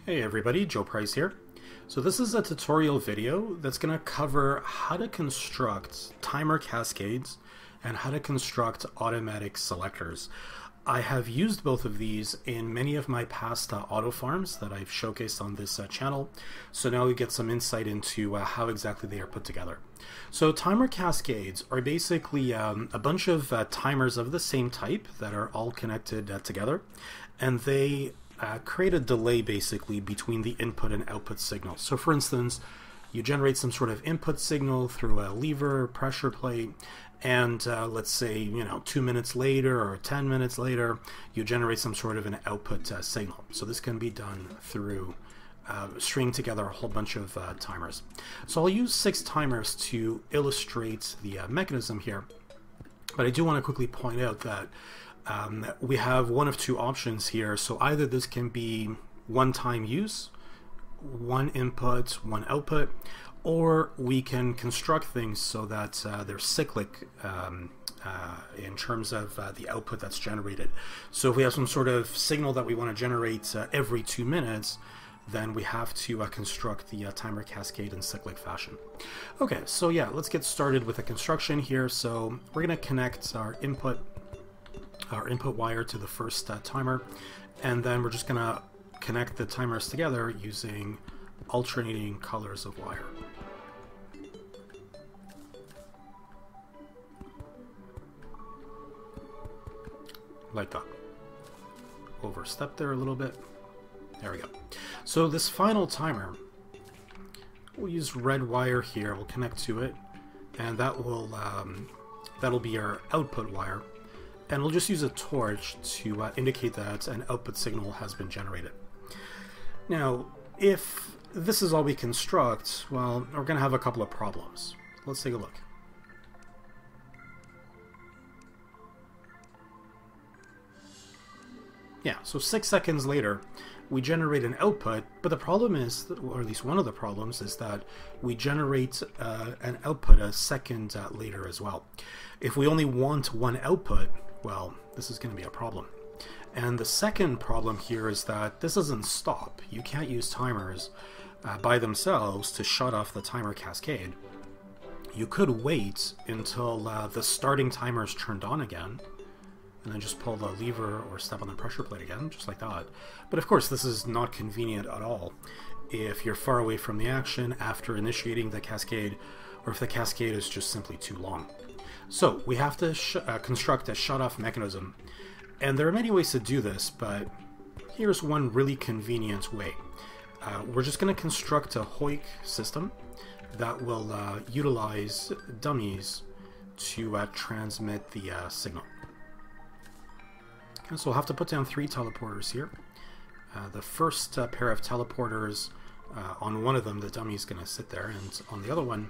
Hey everybody, Joe Price here. So this is a tutorial video that's going to cover how to construct timer cascades and how to construct automatic selectors. I have used both of these in many of my past auto farms that I've showcased on this channel, so now we get some insight into how exactly they are put together. So timer cascades are basically a bunch of timers of the same type that are all connected together, and they create a delay basically between the input and output signals. So for instance, you generate some sort of input signal through a lever, pressure plate, and let's say 2 minutes later or 10 minutes later you generate some sort of an output signal. So this can be done through stringing together a whole bunch of timers. So I'll use 6 timers to illustrate the mechanism here, but I do want to quickly point out that we have one of two options here. So either this can be one-time use, one input, one output, or we can construct things so that they're cyclic in terms of the output that's generated. So if we have some sort of signal that we want to generate every 2 minutes, then we have to construct the timer cascade in cyclic fashion. Okay, so yeah, let's get started with the construction here. So we're going to connect our input wire to the first timer, and then we're just going to connect the timers together using alternating colors of wire. Like that. Overstep there a little bit. There we go. So this final timer, we'll use red wire here. We'll connect to it, and that'll be our output wire. And we'll just use a torch to indicate that an output signal has been generated. Now, if this is all we construct, well, we're going to have a couple of problems. Let's take a look. Yeah, so 6 seconds later, we generate an output, but the problem is, or at least one of the problems, is that we generate an output a second later as well. If we only want one output, well, this is going to be a problem. And the second problem here is that this doesn't stop. You can't use timers by themselves to shut off the timer cascade. You could wait until the starting timer is turned on again, and then just pull the lever or step on the pressure plate again, just like that. But of course, this is not convenient at all if you're far away from the action after initiating the cascade, or if the cascade is just simply too long. So we have to construct a shut-off mechanism, and there are many ways to do this, but here's one really convenient way. We're just going to construct a Hoik system that will utilize dummies to transmit the signal. Okay, so we'll have to put down 3 teleporters here. The first pair of teleporters, on one of them the dummy is going to sit there, and on the other one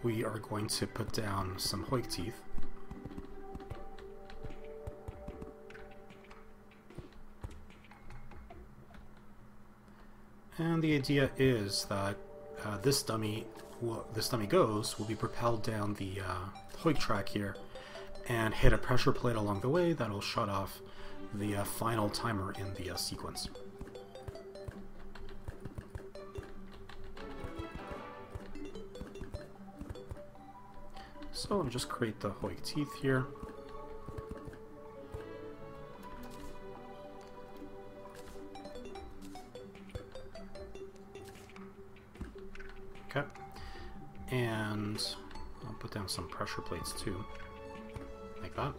we are going to put down some Hoik teeth. And the idea is that this dummy will be propelled down the Hoik track here and hit a pressure plate along the way that'll shut off the final timer in the sequence. So I'll just create the Hoik teeth here. Okay. And I'll put down some pressure plates too, like that.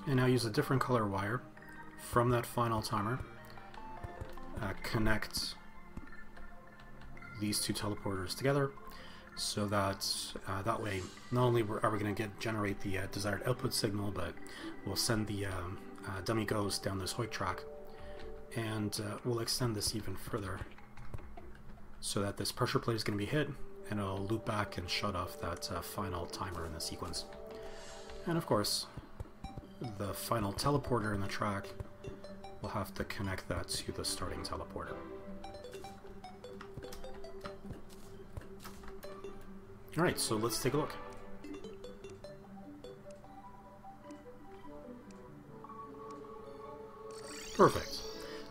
And now use a different color wire from that final timer. Connect these 2 teleporters together, so that that way not only are we going to generate the desired output signal, but we'll send the dummy ghost down this Hoik track, and we'll extend this even further so that this pressure plate is going to be hit, and it'll loop back and shut off that final timer in the sequence. And of course, the final teleporter in the track, we'll have to connect that to the starting teleporter. Alright, so let's take a look. Perfect.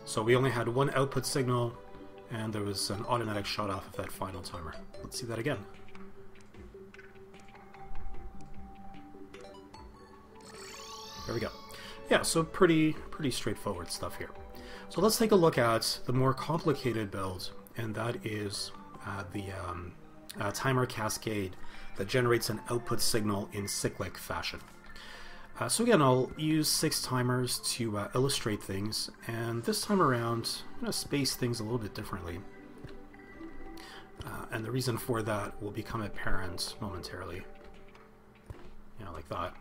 So we only had one output signal, and there was an automatic shut-off of that final timer. Let's see that again. There we go. Yeah, so pretty straightforward stuff here. So let's take a look at the more complicated build, and that is the timer cascade that generates an output signal in cyclic fashion. So again, I'll use 6 timers to illustrate things, and this time around I'm going to space things a little bit differently. And the reason for that will become apparent momentarily. Like that.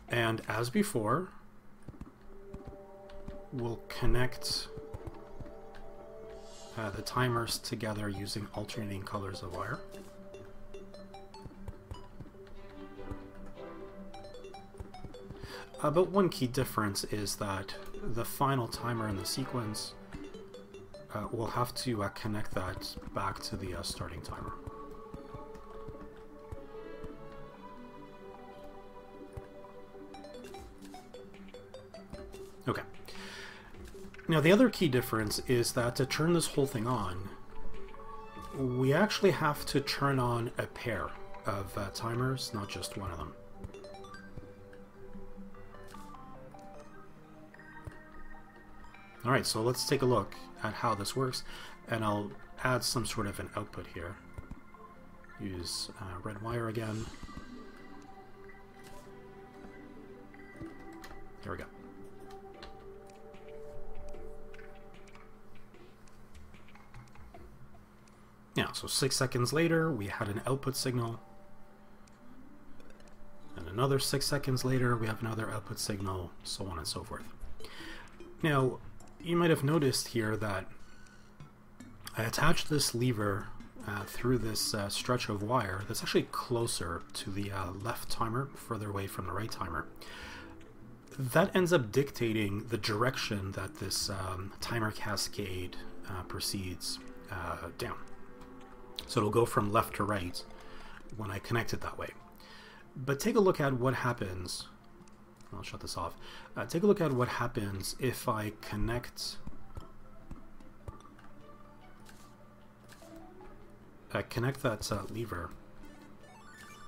And as before, we'll connect the timers together using alternating colors of wire. But one key difference is that the final timer in the sequence we'll have to connect that back to the starting timer. Okay. Now the other key difference is that to turn this whole thing on, we actually have to turn on a pair of timers, not just one of them. Alright, so let's take a look at how this works, and I'll add some sort of an output here. Use red wire again. There we go. Yeah, so 6 seconds later, we had an output signal. And another 6 seconds later, we have another output signal, so on and so forth. Now, you might have noticed here that I attached this lever through this stretch of wire that's actually closer to the left timer, further away from the right timer. That ends up dictating the direction that this timer cascade proceeds down. So it'll go from left to right when I connect it that way. But take a look at what happens. I'll shut this off. Take a look at what happens if I connect that lever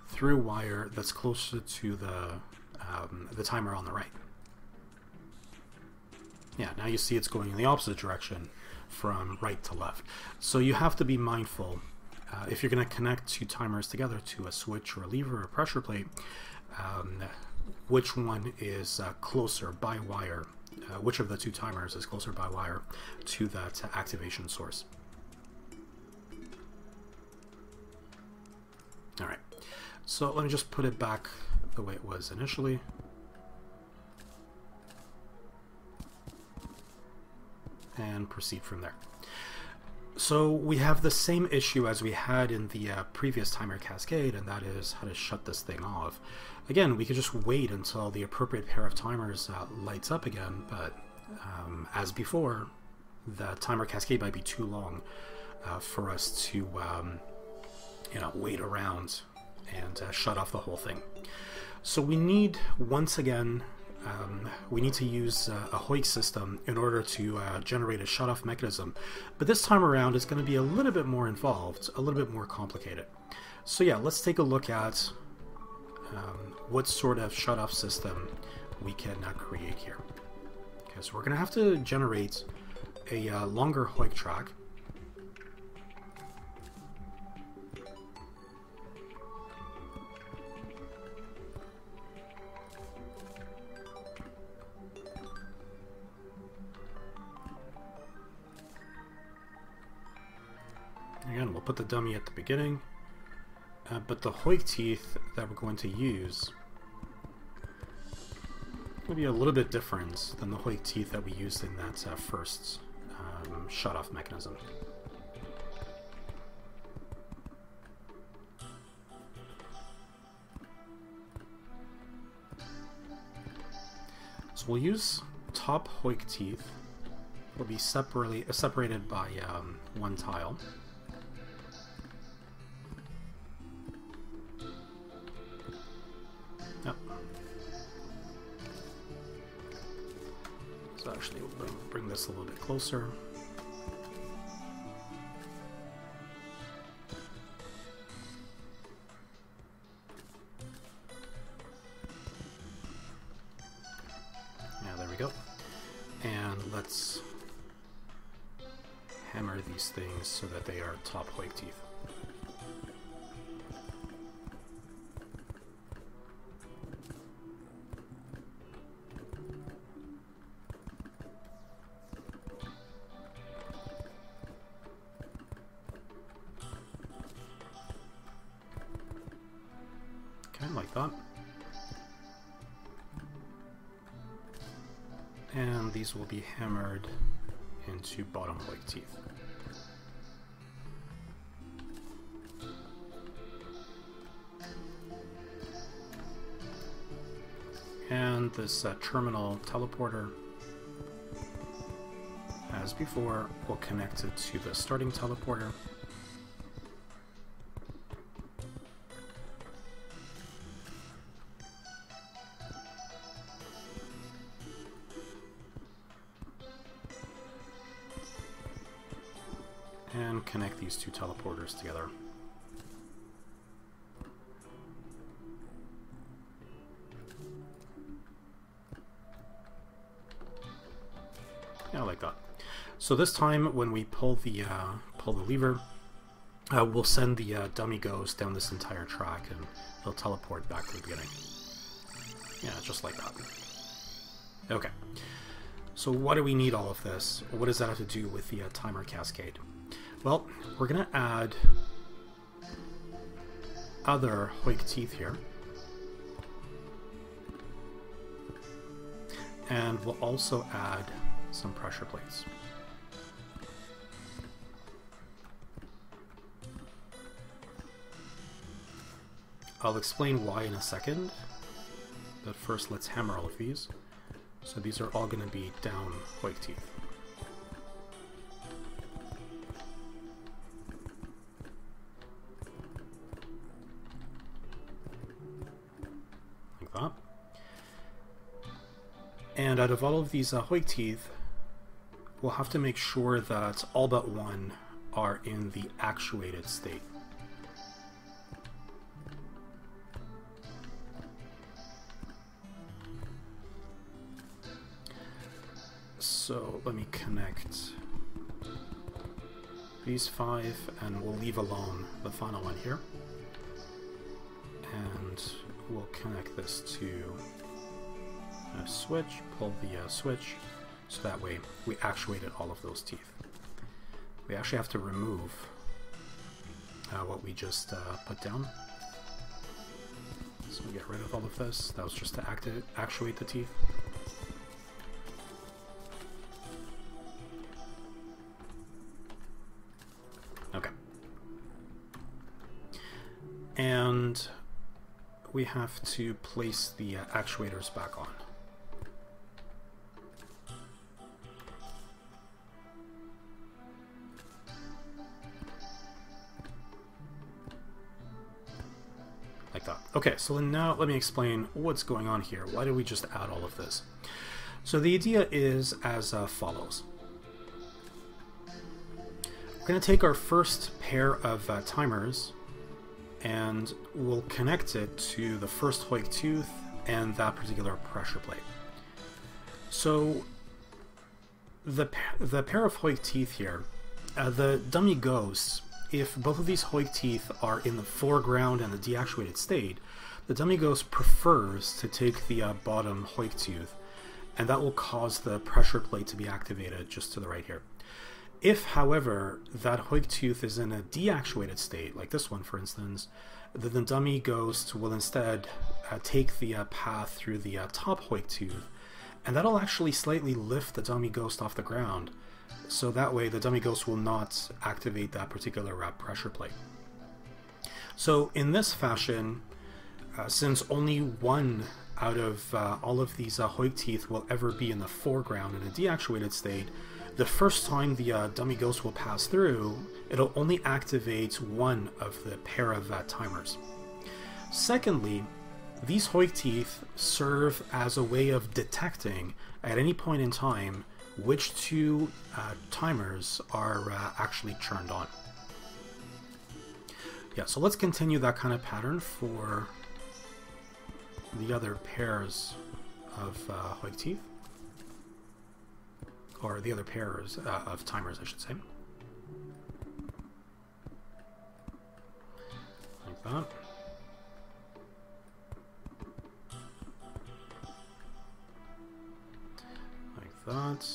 through wire that's closer to the timer on the right. Yeah, now you see it's going in the opposite direction from right to left. So you have to be mindful if you're going to connect 2 timers together to a switch or a lever or a pressure plate, which one is closer by wire, which of the 2 timers is closer by wire to that activation source. Alright, so let me just put it back the way it was initially. And proceed from there. So we have the same issue as we had in the previous timer cascade, and that is how to shut this thing off. Again, we could just wait until the appropriate pair of timers lights up again, but as before, the timer cascade might be too long for us to wait around and shut off the whole thing. So we need, once again, we need to use a Hoik system in order to generate a shutoff mechanism, but this time around it's going to be a little bit more involved, a little bit more complicated. So yeah, let's take a look at what sort of shutoff system we can create here. Okay, so we're going to have to generate a longer Hoik track. Again, we'll put the dummy at the beginning, but the Hoik teeth that we're going to use will be a little bit different than the Hoik teeth that we used in that first shut-off mechanism. So we'll use top Hoik teeth. Will be separated by 1 tile. Yep. So Actually, we'll bring this a little bit closer. Yeah, there we go. And let's hammer these things so that they are top hoik teeth. Like that. And these will be hammered into bottom hoik teeth. And this terminal teleporter, as before, will connect it to the starting teleporter. And connect these two teleporters together. Yeah, like that. So this time, when we pull the lever, we'll send the dummy ghost down this entire track, and they'll teleport back to the beginning. Yeah, just like that. Okay. So why do we need all of this? What does that have to do with the timer cascade? Well, we're going to add other hoik teeth here. And we'll also add some pressure plates. I'll explain why in a second, but first let's hammer all of these. So these are all going to be down hoik teeth. Like that. And out of all of these hoik teeth, we'll have to make sure that all but one are in the actuated state. So let me connect these 5, and we'll leave alone the final one here. And we'll connect this to a switch, pull the switch, so that way we actuated all of those teeth. We actually have to remove what we just put down. So we get rid of all of this. That was just to actuate the teeth. Okay. And we have to place the actuators back on. Like that. Okay, so now let me explain what's going on here. Why did we just add all of this? So the idea is as follows. We're going to take our first pair of timers and we'll connect it to the first hoik tooth and that particular pressure plate. So the pair of hoik teeth here, the dummy ghosts, if both of these hoik teeth are in the foreground and the deactuated state, the dummy ghost prefers to take the bottom hoik tooth, and that will cause the pressure plate to be activated just to the right here. If, however, that hoik tooth is in a deactuated state, like this one for instance, then the dummy ghost will instead take the path through the top hoik tooth, and that'll actually slightly lift the dummy ghost off the ground, so that way the dummy ghost will not activate that particular pressure plate. So in this fashion, since only one out of all of these hoik teeth will ever be in the foreground in a deactuated state, the first time the dummy ghost will pass through, it'll only activate one of the pair of timers. Secondly, these hoik teeth serve as a way of detecting at any point in time which two timers are actually turned on. Yeah, so let's continue that kind of pattern for the other pairs of Hoik teeth, or the other pairs of timers, I should say. Like that. Like that.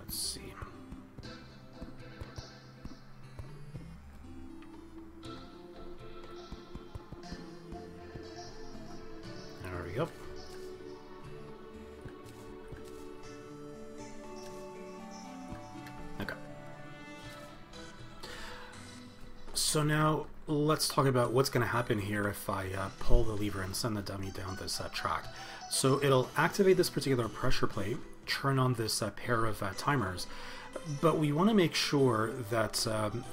Let's see. There we go. Okay. So now let's talk about what's going to happen here if I pull the lever and send the dummy down this track. So it'll activate this particular pressure plate, turn on this pair of timers, but we want to make sure that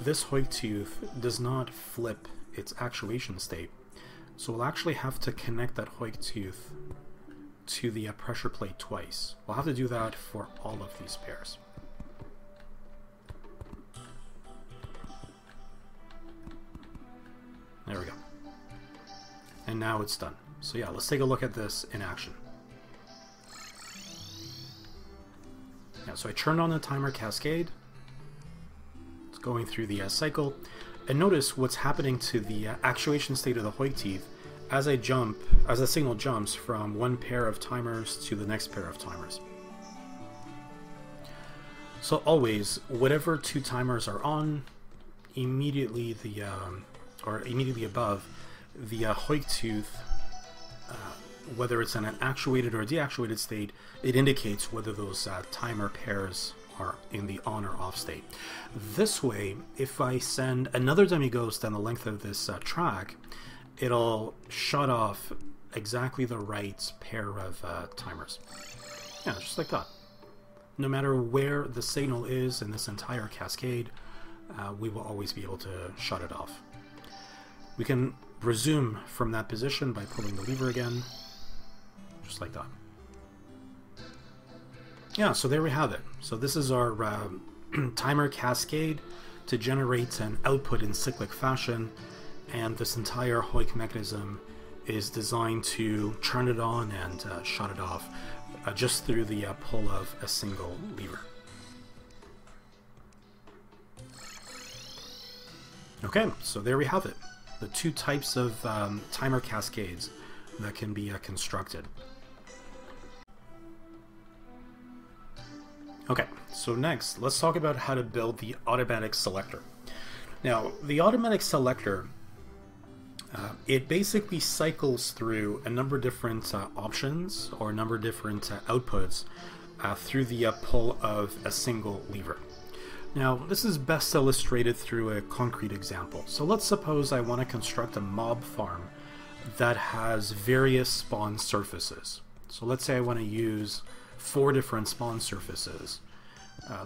this Hoik tooth does not flip its actuation state. So we'll actually have to connect that Hoik tooth to the pressure plate twice. We'll have to do that for all of these pairs. There we go. And now it's done. So yeah, let's take a look at this in action. Yeah, so I turned on the timer cascade. It's going through the cycle. And notice what's happening to the actuation state of the Hoik teeth as I jump, as the signal jumps from one pair of timers to the next pair of timers. So always, whatever two timers are on, immediately the immediately above the Hoik tooth, whether it's in an actuated or deactuated state, it indicates whether those timer pairs are in the on or off state. This way, if I send another dummy ghost down the length of this track, it'll shut off exactly the right pair of timers. Yeah, just like that. No matter where the signal is in this entire cascade, we will always be able to shut it off. We can resume from that position by pulling the lever again, just like that. Yeah, so there we have it. So this is our timer cascade to generate an output in cyclic fashion, and this entire Hoik mechanism is designed to turn it on and shut it off just through the pull of a single lever. Okay, so there we have it. The two types of timer cascades that can be constructed. Okay, so next, let's talk about how to build the automatic selector. Now, the automatic selector, it basically cycles through a number of different options or a number of different outputs through the pull of a single lever. Now, this is best illustrated through a concrete example. So let's suppose I want to construct a mob farm that has various spawn surfaces. So let's say I want to use 4 different spawn surfaces.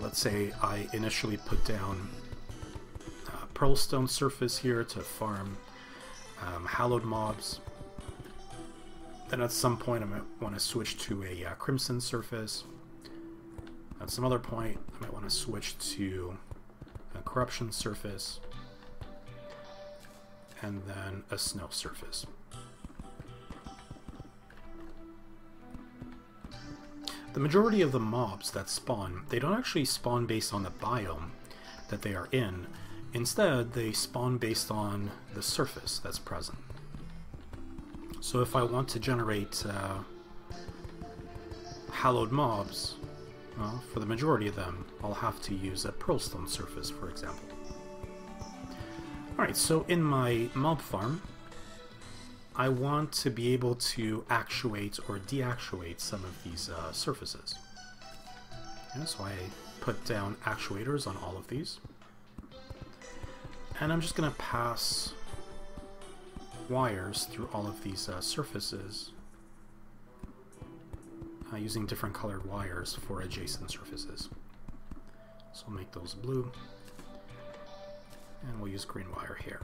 Let's say I initially put down a pearlstone surface here to farm hallowed mobs. Then at some point I might want to switch to a crimson surface. At some other point I might want to switch to a corruption surface, and then a snow surface. The majority of the mobs that spawn, they don't actually spawn based on the biome that they are in. Instead, they spawn based on the surface that's present. So if I want to generate hallowed mobs, well, for the majority of them, I'll have to use a pearlstone surface, for example. Alright, so in my mob farm, I want to be able to actuate or deactuate some of these surfaces. Yeah, so I put down actuators on all of these. And I'm just going to pass wires through all of these surfaces using different colored wires for adjacent surfaces. So we'll make those blue, and we'll use green wire here.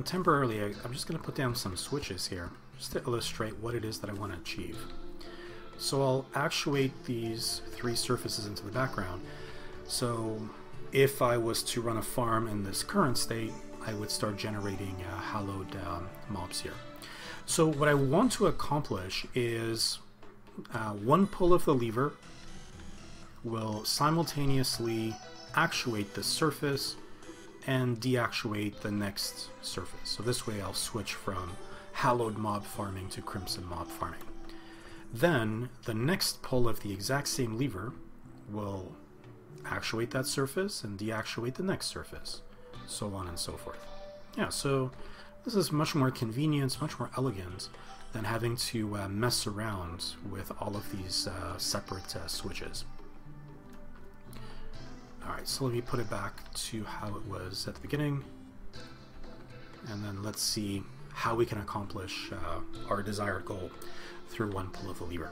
temporarily, I'm just going to put down some switches here, just to illustrate what it is that I want to achieve. So I'll actuate these 3 surfaces into the background. So if I was to run a farm in this current state, I would start generating hallowed mobs here. So what I want to accomplish is one pull of the lever will simultaneously actuate the surface and deactuate the next surface. So this way I'll switch from hallowed mob farming to crimson mob farming. Then the next pull of the exact same lever will actuate that surface and deactuate the next surface, so on and so forth. Yeah, so this is much more convenient, much more elegant than having to mess around with all of these separate switches. Alright, so let me put it back to how it was at the beginning, and then let's see how we can accomplish our desired goal through one pull of the lever.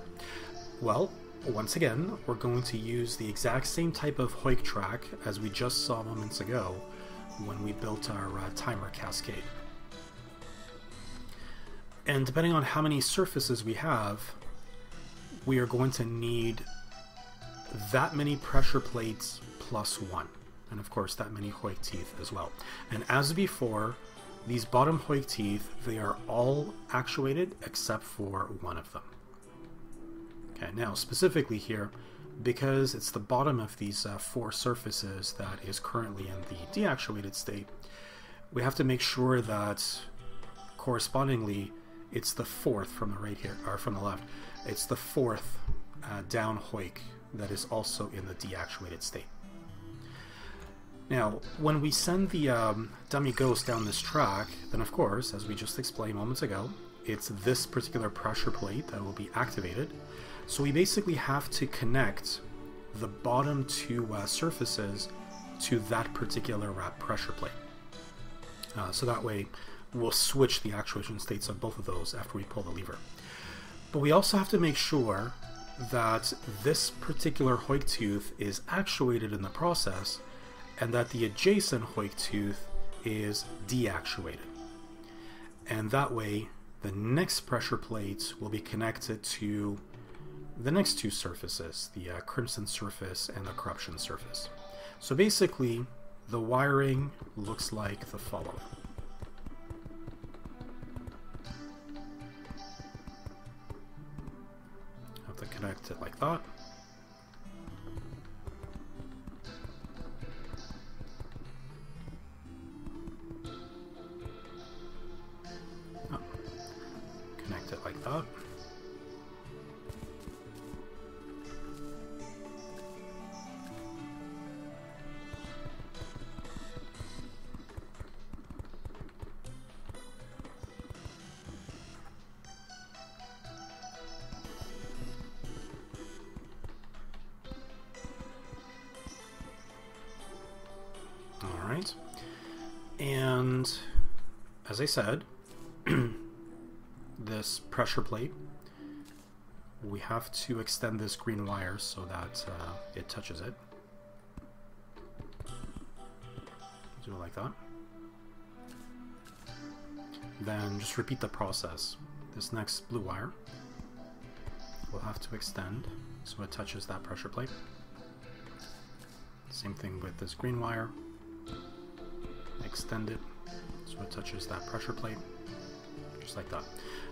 Well, once again, we're going to use the exact same type of hoik track as we just saw moments ago when we built our timer cascade. And depending on how many surfaces we have, we are going to need that many pressure plates plus 1. And of course that many hoik teeth as well. And as before, these bottom hoik teeth, they are all actuated except for one of them. Okay, now specifically here, because it's the bottom of these 4 surfaces that is currently in the deactuated state, we have to make sure that correspondingly it's the 4th from the right here, or from the left, it's the 4th down hoik that is also in the deactuated state. Now, when we send the dummy ghost down this track, then of course, as we just explained moments ago, it's this particular pressure plate that will be activated. So we basically have to connect the bottom 2 surfaces to that particular pressure plate. So that way we'll switch the actuation states of both of those after we pull the lever. But we also have to make sure that this particular hoik tooth is actuated in the process and that the adjacent hoik tooth is deactuated. And that way the next pressure plate will be connected to the next 2 surfaces, the crimson surface and the corruption surface. So basically the wiring looks like the following. Have to connect it like that. Connect it like that. Alright, and as I said, this pressure plate, we have to extend this green wire so that it touches it. Do it like that. Then just repeat the process. This next blue wire will have to extend so it touches that pressure plate. Same thing with this green wire. Extend it so it touches that pressure plate, just like that.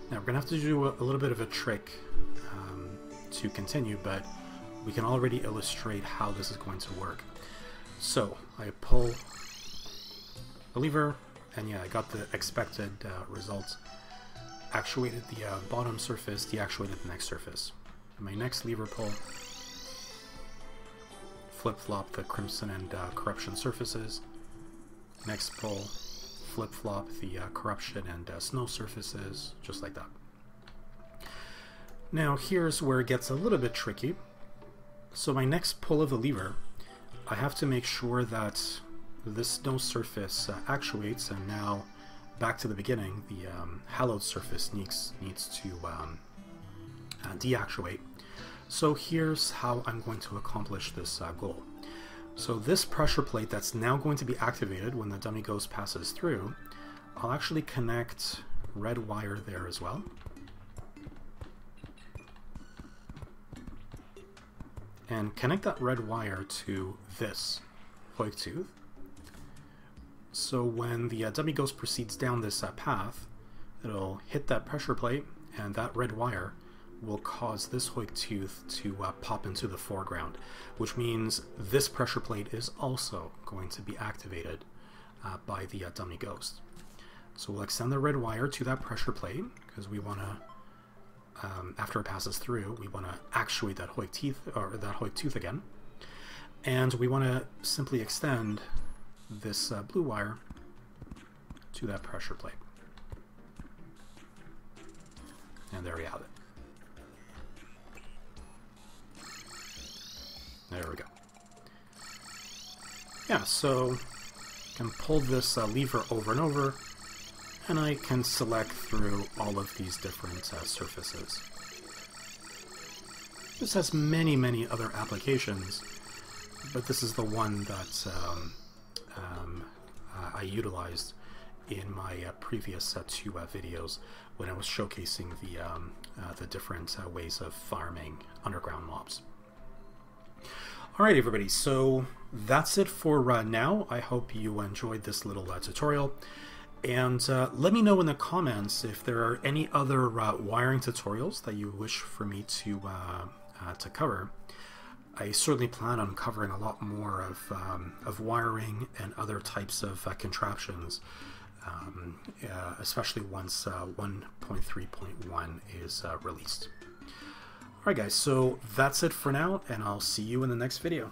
Now we're going to have to do a little bit of a trick to continue, but we can already illustrate how this is going to work. So I pull the lever, and yeah, I got the expected results. Actuated the bottom surface, deactuated the next surface. And my next lever pull, flip-flop the crimson and corruption surfaces. Next pull, flip-flop the corruption and snow surfaces, just like that. Now here's where it gets a little bit tricky. So my next pull of the lever, I have to make sure that this snow surface actuates, and now back to the beginning, the hallowed surface needs to deactuate. So here's how I'm going to accomplish this goal. So this pressure plate that's now going to be activated when the dummy ghost passes through, I'll actually connect red wire there as well. And connect that red wire to this hoik tooth. So when the dummy ghost proceeds down this path, it'll hit that pressure plate, and that red wire will cause this hoik tooth to pop into the foreground, which means this pressure plate is also going to be activated by the dummy ghost. So we'll extend the red wire to that pressure plate because we want to, after it passes through, we want to actuate that hoik tooth again, and we want to simply extend this blue wire to that pressure plate. And there we have it. There we go. Yeah, so I can pull this lever over and over, and I can select through all of these different surfaces. This has many, many other applications, but this is the one that I utilized in my previous two videos when I was showcasing the different ways of farming underground mobs. Alright everybody, so that's it for now. I hope you enjoyed this little tutorial, and let me know in the comments if there are any other wiring tutorials that you wish for me to cover. I certainly plan on covering a lot more of wiring and other types of contraptions, especially once 1.3.1 is released. Alright guys, so that's it for now, and I'll see you in the next video.